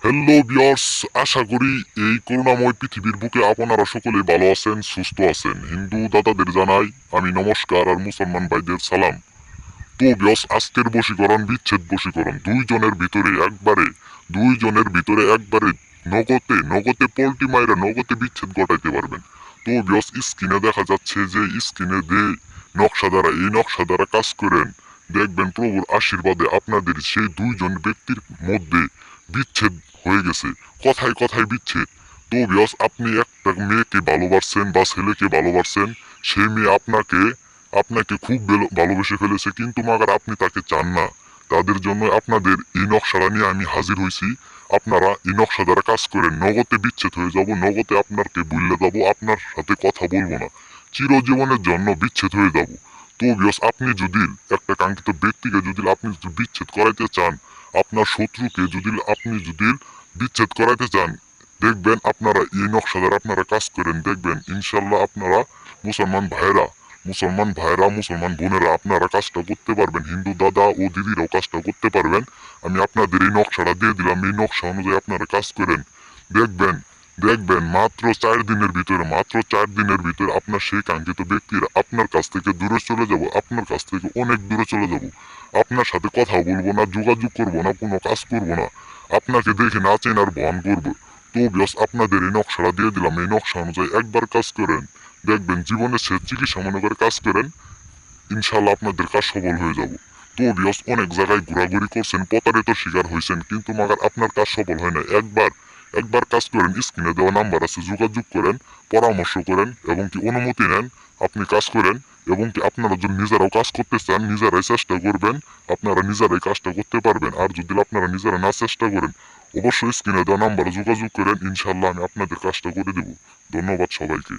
Hello viewers, আশা করি এই করুণাময় পৃথিবীর বুকে আপনারা সকলে ভালো আছেন, সুস্থ আছেন। হিন্দু দাদাদের জানাই আমি নমস্কার আর মুসলমান ভাইদের সালাম। তো ভিউয়ার্স, আজকের বশীকরণ বিচ্ছেদ বশীকরণ দুইজনের ভিতরে একবারে নগদে পোল্টি মাইরা নগদে বিচ্ছেদ ঘটাইতে পারবেন। তো ভিউয়ার্স, স্ক্রিনে দেখা যাচ্ছে যে স্ক্রিনে যে নকশা দ্বারা এই নকশা দ্বারা কাজ করেন, দেখবেন প্রভুর আশীর্বাদে আপনাদের সেই দুইজন ব্যক্তির মধ্যে বিচ্ছেদ হয়ে গেছে। কথায় কথায় বিচ্ছেদ। তো ভিউয়ার্স, আপনি একটা মেয়েকে ভালোবাসছেন বা ছেলেকে ভালোবাসছেন, সেই মেয়ে আপনাকে খুব ভালোবেসে ফেলেছে, কিন্তু মাগার আপনি তাকে চান না। তাদের জন্য আপনাদের এই নকশাটা নিয়ে আমি হাজির হয়েছি। আপনারা এই নকশা দ্বারা কাজ করেন, নগদে বিচ্ছেদ হয়ে যাব, নগদে আপনাকে ভুলে যাবো, আপনার সাথে কথা বলবো না, চিরজীবনের জন্য বিচ্ছেদ হয়ে যাব। তো ভিউয়ার্স, আপনি যদি একটা কাঙ্ক্ষিত ব্যক্তিকে যদি আপনি বিচ্ছেদ করাইতে চান, আপনার শত্রুকে যদি বিচ্ছেদ করাইতে চান, দেখবেন আপনারা এই নকশা দ্বারা আপনারা কাজ করেন, দেখবেন ইনশাল্লাহ আপনারা মুসলমান বোনেরা আপনারা কাজটা করতে পারবেন, হিন্দু দাদা ও দিদিরাও কাজটা করতে পারবেন। আমি আপনাদের এই নকশাটা দিয়ে দিলাম, এই নকশা অনুযায়ী আপনারা কাজ করেন, দেখবেন দেখবেন মাত্র 4 দিনের ভিতরে আপনার সেই কাঙ্ক্ষিত ব্যক্তিরা আপনার কাছ থেকে দূরে চলে যাব, আপনার কাছ থেকে অনেক দূরে চলে যাব। আপনার সাথে কথা বলবো না, যোগাযোগ করবো না, কোনো কাজ করবো না, আপনাকে দেখে না চেনার ভান করবো। তো বিয়স, আপনাদের এই নকশাটা দিয়ে দিলাম, এই নকশা অনুযায়ী একবার কাজ করেন, দেখবেন জীবনের শেষ চিকিৎসা মনে করে কাজ করেন, ইনশাল্লাহ আপনাদের কাজ সফল হয়ে যাব। তো বিয়স, অনেক জায়গায় ঘোরাঘুরি করছেন, প্রতারিত শিকার হয়েছেন, কিন্তু মাগার আপনার কাজ সফল হয় না। একবার কাজ করেন, স্ক্রিনে দেওয়া নাম্বার আছে, যোগাযোগ করেন, পরামর্শ করেন এবং কি অনুমতি নেন, আপনি কাজ করেন। এবং কি আপনারা যদি নিজেরাও কাজ করতে চান, নিজেরাই চেষ্টা করবেন, আপনারা নিজেরাই কাজটা করতে পারবেন। আর যদি আপনারা নিজেরা না চেষ্টা করেন, অবশ্যই স্ক্রিনে দেওয়া নাম্বারে যোগাযোগ করেন, ইনশাল্লাহ আমি আপনাদের কাজটা করে দেব। ধন্যবাদ সবাইকে।